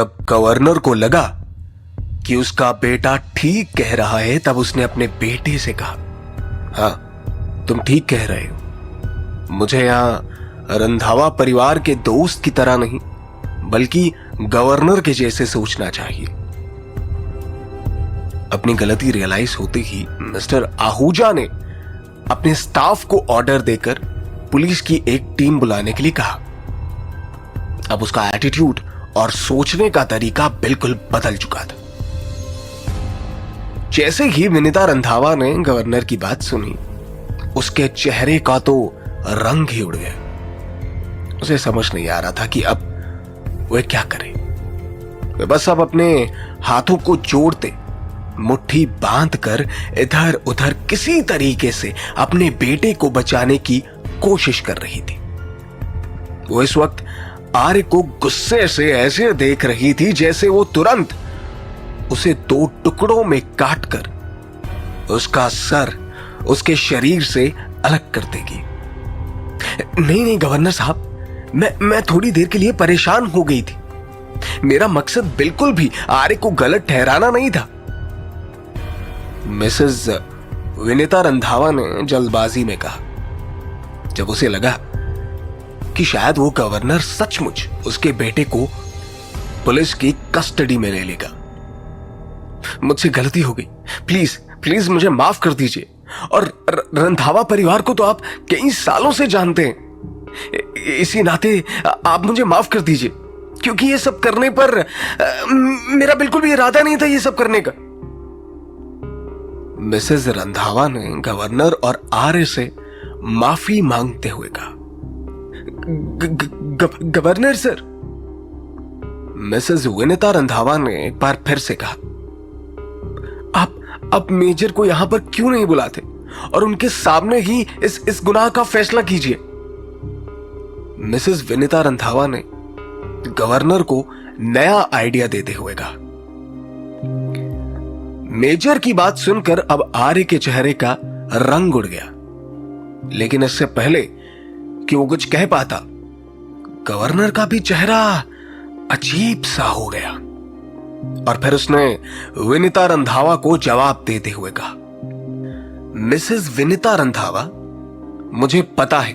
जब गवर्नर को लगा कि उसका बेटा ठीक कह रहा है, तब उसने अपने बेटे से कहा, हाँ तुम ठीक कह रहे हो, मुझे यहां रंधावा परिवार के दोस्त की तरह नहीं बल्कि गवर्नर के जैसे सोचना चाहिए। अपनी गलती रियलाइज होते ही मिस्टर आहूजा ने अपने स्टाफ को ऑर्डर देकर पुलिस की एक टीम बुलाने के लिए कहा। अब उसका एटीट्यूड और सोचने का तरीका बिल्कुल बदल चुका था। जैसे ही विनीता रंधावा ने गवर्नर की बात सुनी, उसके चेहरे का तो रंग ही उड़ गया। उसे समझ नहीं आ रहा था कि अब वह क्या करे। वे बस अब अपने हाथों को जोड़ते, मुट्ठी बांधकर इधर उधर किसी तरीके से अपने बेटे को बचाने की कोशिश कर रही थी। वो इस वक्त आर्य को गुस्से से ऐसे देख रही थी जैसे वो तुरंत उसे 2 टुकड़ों में काटकर उसका सर उसके शरीर से अलग कर देगी। नहीं नहीं गवर्नर साहब, मैं थोड़ी देर के लिए परेशान हो गई थी। मेरा मकसद बिल्कुल भी आर्य को गलत ठहराना नहीं था। मिसेस विनीता रंधावा ने जल्दबाजी में कहा, जब उसे लगा कि शायद वो गवर्नर सचमुच उसके बेटे को पुलिस की कस्टडी में ले लेगा। मुझसे गलती हो गई, प्लीज प्लीज मुझे माफ कर दीजिए। और रंधावा परिवार को तो आप कई सालों से जानते हैं, इसी नाते आप मुझे माफ कर दीजिए, क्योंकि ये सब करने पर मेरा बिल्कुल भी इरादा नहीं था ये सब करने का। मिसेस रंधावा ने गवर्नर और आर्य से माफी मांगते हुए कहा, governor sir. Mrs Vinita Randhawa ने एक बार फिर से कहा, आप मेजर को यहां पर क्यों नहीं बुलाते और उनके सामने ही इस गुनाह का फैसला कीजिए। मिसेस विनीता रंधावा ने गवर्नर को नया आइडिया देते हुए कहा। मेजर की बात सुनकर अब आर्य के चेहरे का रंग उड़ गया, लेकिन इससे पहले कि वो कुछ कह पाता, गवर्नर का भी चेहरा अजीब सा हो गया और फिर उसने विनीता रंधावा को जवाब देते हुए कहा, मिसेस विनीता रंधावा, मुझे पता है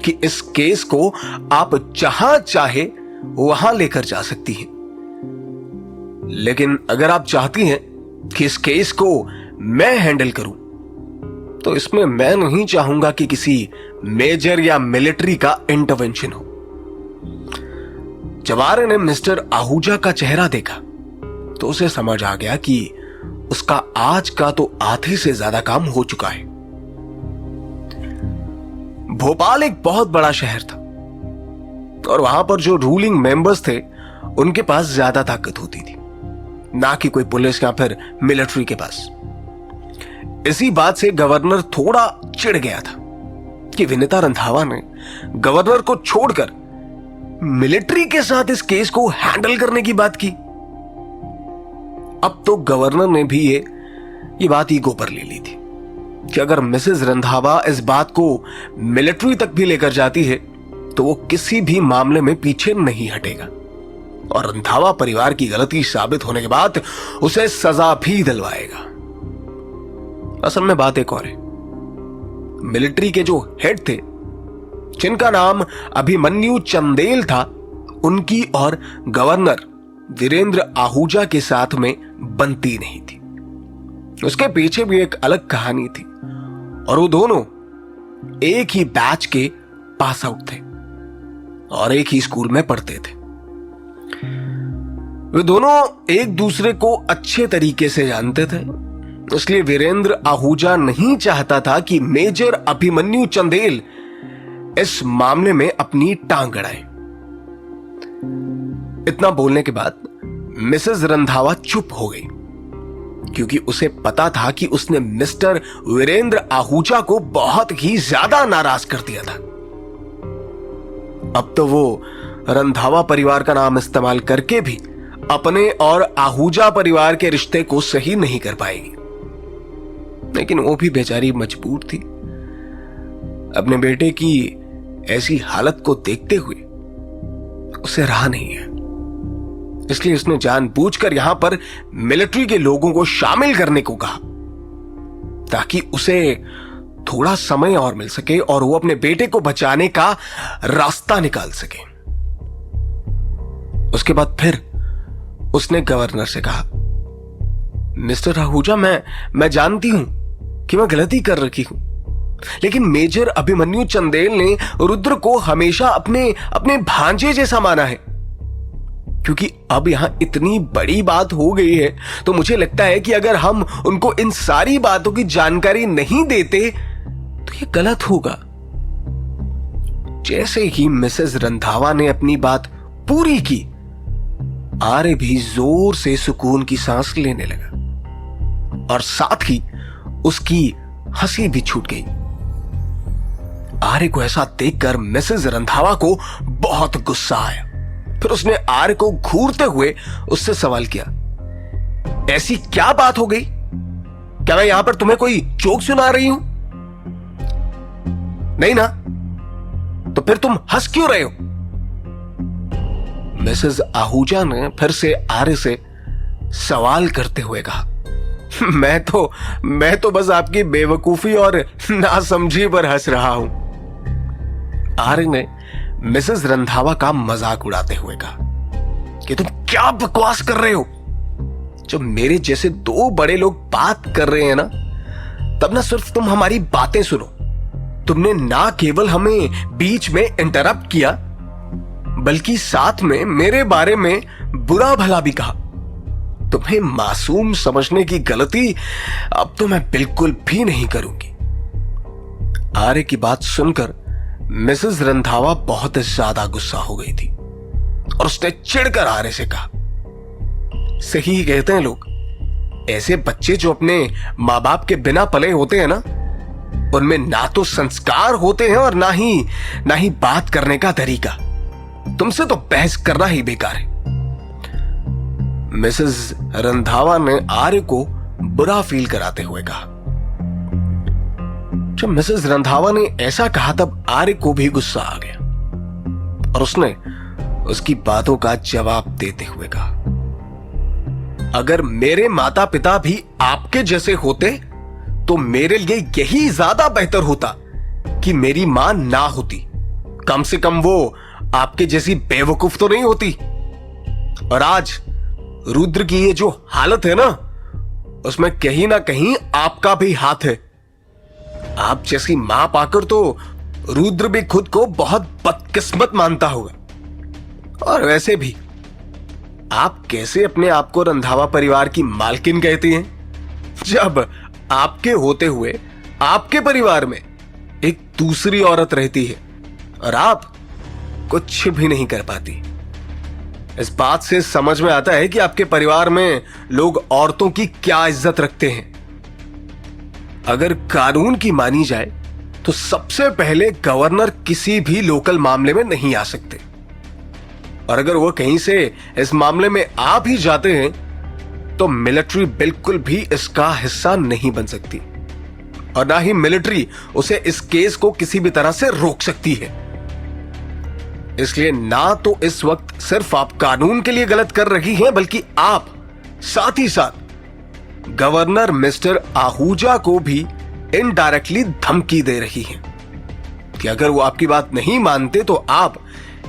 कि इस केस को आप जहां चाहे वहां लेकर जा सकती हैं, लेकिन अगर आप चाहती हैं कि इस केस को मैं हैंडल करूं, तो इसमें मैं नहीं चाहूंगा कि किसी मेजर या मिलिट्री का इंटरवेंशन हो। जब आर्य ने मिस्टर आहूजा का चेहरा देखा तो उसे समझ आ गया कि उसका आज का तो आधे से ज्यादा काम हो चुका है। भोपाल एक बहुत बड़ा शहर था और वहां पर जो रूलिंग मेंबर्स थे उनके पास ज्यादा ताकत होती थी, ना कि कोई पुलिस या फिर मिलिट्री के पास। इसी बात से गवर्नर थोड़ा चिढ़ गया था कि विनीता रंधावा ने गवर्नर को छोड़कर मिलिट्री के साथ इस केस को हैंडल करने की बात की। अब तो गवर्नर ने भी ये बात ईगो पर ले ली थी कि अगर मिसेस रंधावा इस बात को मिलिट्री तक भी लेकर जाती है तो वो किसी भी मामले में पीछे नहीं हटेगा और रंधावा परिवार की गलती साबित होने के बाद उसे सजा भी दिलवाएगा। असल में बात एक और है। मिलिट्री के जो हेड थे, जिनका नाम अभिमन्यु चंदेल था, उनकी और गवर्नर वीरेंद्र आहूजा के साथ में बनती नहीं थी। उसके पीछे भी एक अलग कहानी थी और वो दोनों एक ही बैच के पास आउट थे और एक ही स्कूल में पढ़ते थे। वे दोनों एक दूसरे को अच्छे तरीके से जानते थे, इसलिए वीरेंद्र आहूजा नहीं चाहता था कि मेजर अभिमन्यु चंदेल इस मामले में अपनी टांग अड़ाए। इतना बोलने के बाद मिसेस रंधावा चुप हो गई, क्योंकि उसे पता था कि उसने मिस्टर वीरेंद्र आहूजा को बहुत ही ज्यादा नाराज कर दिया था। अब तो वो रंधावा परिवार का नाम इस्तेमाल करके भी अपने और आहूजा परिवार के रिश्ते को सही नहीं कर पाएगी। लेकिन वो भी बेचारी मजबूर थी। अपने बेटे की ऐसी हालत को देखते हुए उसे रहा नहीं है। इसलिए इसने जानबूझकर यहां पर मिलिट्री के लोगों को शामिल करने को कहा ताकि उसे थोड़ा समय और मिल सके और वो अपने बेटे को बचाने का रास्ता निकाल सके। उसके बाद फिर उसने गवर्नर से कहा, मिस्टर आहूजा, मैं जानती हूं कि मैं गलती कर रखी हूं, लेकिन मेजर अभिमन्यु चंदेल ने रुद्र को हमेशा अपने भांजे जैसा माना है। क्योंकि अब यहां इतनी बड़ी बात हो गई है तो मुझे लगता है कि अगर हम उनको इन सारी बातों की जानकारी नहीं देते तो ये गलत होगा। जैसे ही मिसेस रंधावा ने अपनी बात पूरी की, आर्य भी जोर से सुकून की सांस लेने लगा और साथ ही उसकी हंसी भी छूट गई। आर्य को ऐसा देखकर मिसेस रंधावा को बहुत गुस्सा आया। फिर उसने आर्य को घूरते हुए उससे सवाल किया, ऐसी क्या बात हो गई? क्या मैं यहां पर तुम्हें कोई जोक सुना रही हूं? नहीं ना? तो फिर तुम हंस क्यों रहे हो? मिसेस आहूजा ने फिर से आर्य से सवाल करते हुए कहा, मैं तो बस आपकी बेवकूफी और नासमझी पर हंस रहा हूं। आर्य ने मिसेस रंधावा का मजाक उड़ाते हुए कहा कि तुम क्या बकवास कर रहे हो? जब मेरे जैसे दो बड़े लोग बात कर रहे हैं ना, तब ना सिर्फ तुम हमारी बातें सुनो, तुमने ना केवल हमें बीच में इंटरप्ट किया बल्कि साथ में मेरे बारे में बुरा भला भी कहा। तुम्हें मासूम समझने की गलती अब तो मैं बिल्कुल भी नहीं करूंगी। आर्य की बात सुनकर मिसेस रंधावा बहुत ज्यादा गुस्सा हो गई थी और उसने चिढ़कर आर्य से कहा, सही ही कहते हैं लोग, ऐसे बच्चे जो अपने मां बाप के बिना पले होते हैं ना, उनमें ना तो संस्कार होते हैं और ना ही बात करने का तरीका। तुमसे तो बहस करना ही बेकार है। मिसेस रंधावा ने आर्य को बुरा फील कराते हुए कहा। जब मिसेस रंधावा ने ऐसा कहा तब आर्य को भी गुस्सा आ गया और उसने उसकी बातों का जवाब देते हुए कहा, अगर मेरे माता पिता भी आपके जैसे होते तो मेरे लिए यही ज्यादा बेहतर होता कि मेरी मां ना होती। कम से कम वो आपके जैसी बेवकूफ तो नहीं होती। और आज रुद्र की ये जो हालत है ना, उसमें कहीं ना कहीं आपका भी हाथ है। आप जैसी मां पाकर तो रुद्र भी खुद को बहुत बदकिस्मत मानता होगा। और वैसे भी आप कैसे अपने आप को रंधावा परिवार की मालकिन कहती हैं, जब आपके होते हुए आपके परिवार में एक दूसरी औरत रहती है और आप कुछ भी नहीं कर पाती। इस बात से समझ में आता है कि आपके परिवार में लोग औरतों की क्या इज्जत रखते हैं। अगर कानून की मानी जाए तो सबसे पहले गवर्नर किसी भी लोकल मामले में नहीं आ सकते, और अगर वो कहीं से इस मामले में आ भी जाते हैं तो मिलिट्री बिल्कुल भी इसका हिस्सा नहीं बन सकती, और ना ही मिलिट्री उसे इस केस को किसी भी तरह से रोक सकती है। इसलिए ना तो इस वक्त सिर्फ आप कानून के लिए गलत कर रही हैं, बल्कि आप साथ ही साथ गवर्नर मिस्टर आहूजा को भी इनडायरेक्टली धमकी दे रही हैं कि अगर वो आपकी बात नहीं मानते तो आप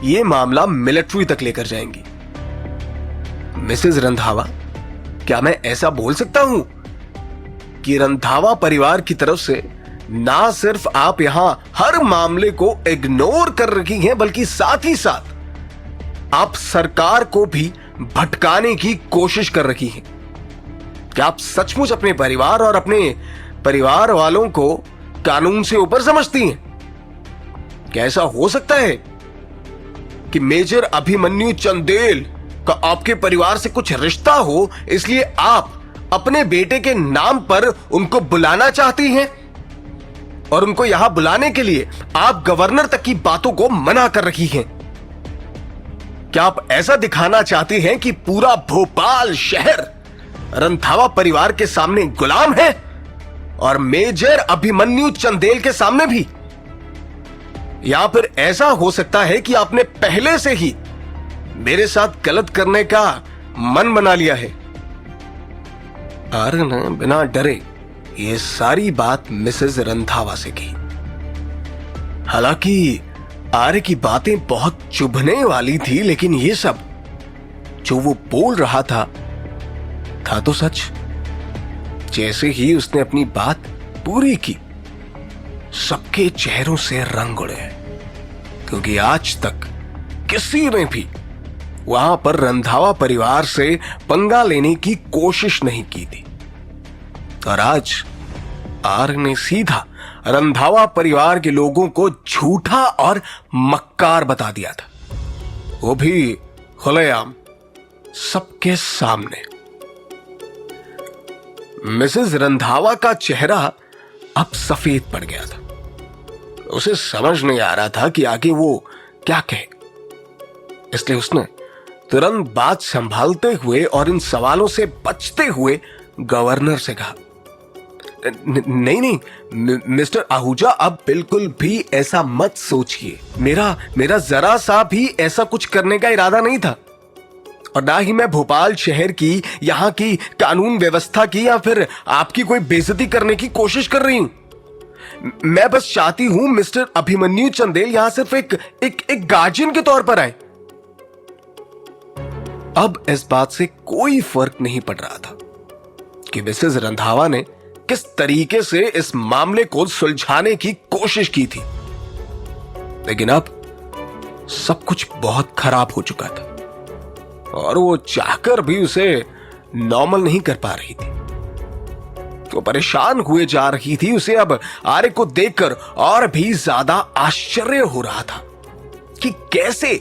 ये मामला मिलिट्री तक लेकर जाएंगी। मिसेस रंधावा, क्या मैं ऐसा बोल सकता हूं कि रंधावा परिवार की तरफ से ना सिर्फ आप यहां हर मामले को इग्नोर कर रही हैं, बल्कि साथ ही साथ आप सरकार को भी भटकाने की कोशिश कर रही हैं? क्या आप सचमुच अपने परिवार और अपने परिवार वालों को कानून से ऊपर समझती हैं? क्या ऐसा हो सकता है कि मेजर अभिमन्यु चंदेल का आपके परिवार से कुछ रिश्ता हो, इसलिए आप अपने बेटे के नाम पर उनको बुलाना चाहती हैं, और उनको यहां बुलाने के लिए आप गवर्नर तक की बातों को मना कर रही हैं? क्या आप ऐसा दिखाना चाहती हैं कि पूरा भोपाल शहर रंधावा परिवार के सामने गुलाम है और मेजर अभिमन्यु चंदेल के सामने भी? या फिर ऐसा हो सकता है कि आपने पहले से ही मेरे साथ गलत करने का मन बना लिया है। आर्य ने बिना डरे ये सारी बात मिसेस रंधावा से की। हालांकि आर्य की बातें बहुत चुभने वाली थी, लेकिन ये सब जो वो बोल रहा था तो सच। जैसे ही उसने अपनी बात पूरी की, सबके चेहरों से रंग उड़े, क्योंकि आज तक किसी ने भी वहां पर रंधावा परिवार से पंगा लेने की कोशिश नहीं की थी। और आज आर्य ने सीधा रंधावा परिवार के लोगों को झूठा और मक्कार बता दिया था, वो भी खुलेआम, सबके सामने। मिसेस रंधावा का चेहरा अब सफेद पड़ गया था। उसे समझ नहीं आ रहा था कि आगे वो क्या कहे, इसलिए उसने तुरंत बात संभालते हुए और इन सवालों से बचते हुए गवर्नर से कहा, नहीं मिस्टर आहूजा, अब बिल्कुल भी ऐसा मत सोचिए। मेरा जरा सा भी ऐसा कुछ करने का इरादा नहीं था, और ना ही मैं भोपाल शहर की, यहां की कानून व्यवस्था की या फिर आपकी कोई बेइज्जती करने की कोशिश कर रही हूं। मैं बस चाहती हूं मिस्टर अभिमन्यु चंदेल यहां सिर्फ एक गार्जियन के तौर पर आए। अब इस बात से कोई फर्क नहीं पड़ रहा था कि मिसेस रंधावा ने किस तरीके से इस मामले को सुलझाने की कोशिश की थी, लेकिन अब सब कुछ बहुत खराब हो चुका था और वो चाहकर भी उसे नॉर्मल नहीं कर पा रही थी। तो परेशान हुए जा रही थी। उसे अब आर्य को देखकर और भी ज्यादा आश्चर्य हो रहा था कि कैसे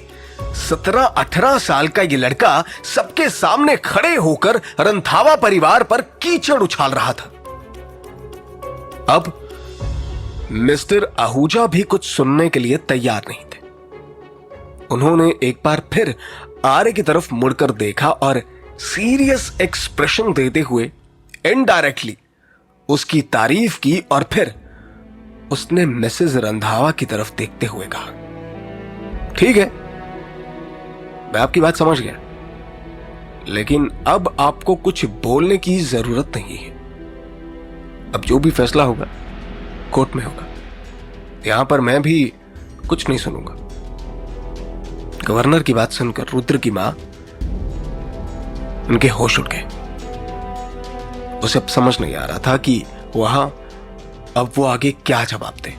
17-18 साल का ये लड़का सबके सामने खड़े होकर रंधावा परिवार पर कीचड़ उछाल रहा था। अब मिस्टर आहूजा भी कुछ सुनने के लिए तैयार नहीं थे। उन्होंने एक बार फिर आर्य की तरफ मुड़कर देखा और सीरियस एक्सप्रेशन देते हुए इनडायरेक्टली उसकी तारीफ की, और फिर उसने मिसेस रंधावा की तरफ देखते हुए कहा, ठीक है, मैं आपकी बात समझ गया, लेकिन अब आपको कुछ बोलने की जरूरत नहीं है। अब जो भी फैसला होगा कोर्ट में होगा, यहां पर मैं भी कुछ नहीं सुनूंगा। गवर्नर की बात सुनकर रुद्र की मां, उनके होश उड़ गए। उसे अब समझ नहीं आ रहा था कि वहां अब वो आगे क्या जवाब दे।